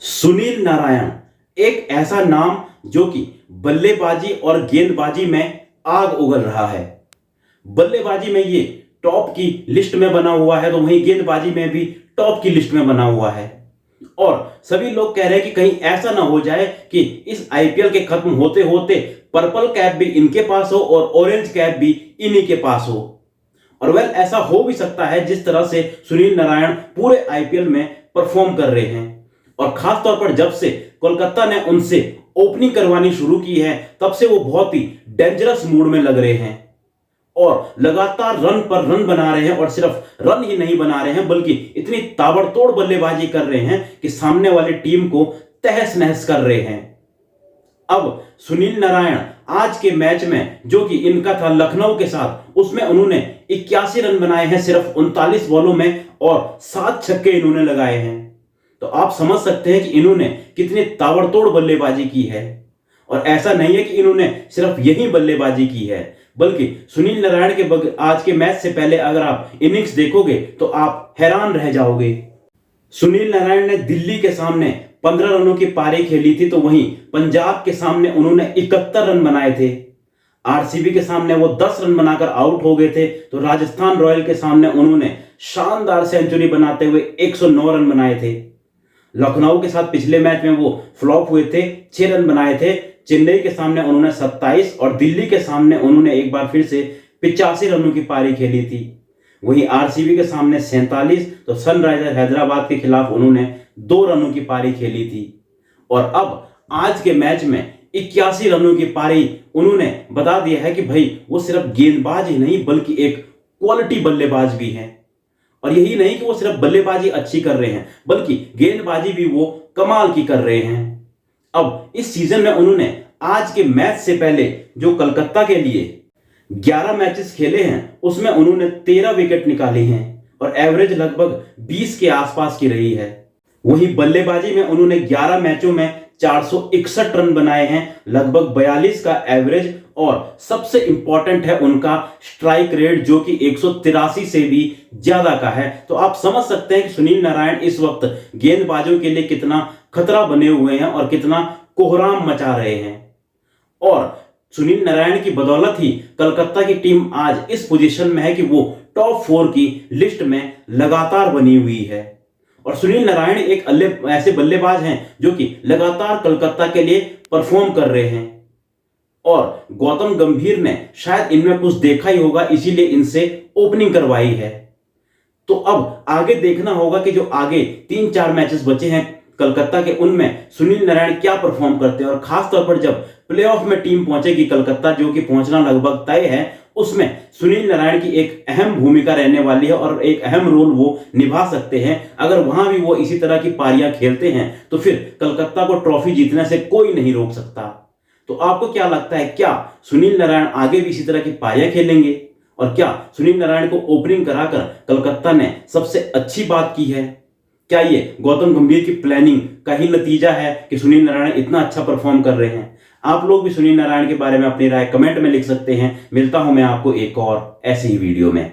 सुनील नारायण एक ऐसा नाम जो कि बल्लेबाजी और गेंदबाजी में आग उगल रहा है। बल्लेबाजी में ये टॉप की लिस्ट में बना हुआ है, तो वहीं गेंदबाजी में भी टॉप की लिस्ट में बना हुआ है। और सभी लोग कह रहे हैं कि कहीं ऐसा ना हो जाए कि इस आईपीएल के खत्म होते होते पर्पल कैप भी इनके पास हो और ऑरेंज कैप भी इन्हीं के पास हो। और वेल, ऐसा हो भी सकता है जिस तरह से सुनील नारायण पूरे आईपीएल में परफॉर्म कर रहे हैं। और खास तौर पर जब से कोलकाता ने उनसे ओपनिंग करवानी शुरू की है, तब से वो बहुत ही डेंजरस मूड में लग रहे हैं और लगातार रन पर रन बना रहे हैं। और सिर्फ रन ही नहीं बना रहे हैं, बल्कि इतनी ताबड़तोड़ बल्लेबाजी कर रहे हैं कि सामने वाली टीम को तहस नहस कर रहे हैं। अब सुनील नारायण आज के मैच में जो कि इनका था लखनऊ के साथ, उसमें उन्होंने 81 रन बनाए हैं सिर्फ 39 बॉलों में और 7 छक्के इन्होंने लगाए हैं। तो आप समझ सकते हैं कि इन्होंने कितनी ताबड़तोड़ बल्लेबाजी की है। और ऐसा नहीं है कि इन्होंने सिर्फ यही बल्लेबाजी की है, बल्कि सुनील नारायण के आज के मैच से पहले अगर आप इनिंग्स देखोगे तो आप हैरान रह जाओगे। सुनील नारायण ने दिल्ली के सामने 15 रनों की पारी खेली थी, तो वहीं पंजाब के सामने उन्होंने 71 रन बनाए थे। आरसीबी के सामने वो 10 रन बनाकर आउट हो गए थे। तो राजस्थान रॉयल के सामने उन्होंने शानदार सेंचुरी बनाते हुए 109 रन बनाए थे। लखनऊ के साथ पिछले मैच में वो फ्लॉप हुए थे, 6 रन बनाए थे। चेन्नई के सामने उन्होंने 27 और दिल्ली के सामने उन्होंने एक बार फिर से 85 रनों की पारी खेली थी। वहीं आरसीबी के सामने 47, तो सनराइजर हैदराबाद के खिलाफ उन्होंने 2 रनों की पारी खेली थी। और अब आज के मैच में 81 रनों की पारी उन्होंने बता दिया है कि भाई वो सिर्फ गेंदबाज ही नहीं बल्कि एक क्वालिटी बल्लेबाज भी है। और यही नहीं कि वो सिर्फ बल्लेबाजी अच्छी कर रहे हैं, बल्कि गेंदबाजी भी वो कमाल की कर रहे हैं। अब इस सीजन में उन्होंने आज के मैच से पहले जो कलकत्ता के लिए 11 मैचेस खेले हैं, उसमें उन्होंने 13 विकेट निकाली हैं और एवरेज लगभग 20 के आसपास की रही है। वहीं बल्लेबाजी में उन्होंने 11 मैचों में 461 रन बनाए हैं, लगभग 42 का एवरेज। और सबसे इंपॉर्टेंट है उनका स्ट्राइक रेट, जो कि 183 से भी ज्यादा का है। तो आप समझ सकते हैं कि सुनील नारायण इस वक्त गेंदबाजों के लिए कितना खतरा बने हुए हैं और कितना कोहराम मचा रहे हैं। और सुनील नारायण की बदौलत ही कलकत्ता की टीम आज इस पोजीशन में है कि वो टॉप 4 की लिस्ट में लगातार बनी हुई है। और सुनील नारायण एक ऐसे बल्लेबाज हैं जो कि लगातार कलकत्ता के लिए परफॉर्म कर रहे हैं। और गौतम गंभीर ने शायद इनमें कुछ देखा ही होगा, इसीलिए इनसे ओपनिंग करवाई है। तो अब आगे देखना होगा कि जो आगे 3-4 मैचेस बचे हैं कलकत्ता के, उनमें सुनील नारायण क्या परफॉर्म करते हैं। और खास तौर पर जब प्लेऑफ में टीम पहुंचेगी कलकत्ता, जो कि पहुंचना लगभग तय है, उसमें सुनील नारायण की एक अहम भूमिका रहने वाली है और एक अहम रोल वो निभा सकते हैं। अगर वहां भी वो इसी तरह की पारियां खेलते हैं तो फिर कलकत्ता को ट्रॉफी जीतने से कोई नहीं रोक सकता। तो आपको क्या लगता है, क्या सुनील नारायण आगे भी इसी तरह की पारियां खेलेंगे? और क्या सुनील नारायण को ओपनिंग कराकर कलकत्ता ने सबसे अच्छी बात की है? क्या ये गौतम गंभीर की प्लानिंग का ही नतीजा है कि सुनील नारायण इतना अच्छा परफॉर्म कर रहे हैं? आप लोग भी सुनील नारायण के बारे में अपनी राय कमेंट में लिख सकते हैं। मिलता हूं मैं आपको एक और ऐसी ही वीडियो में।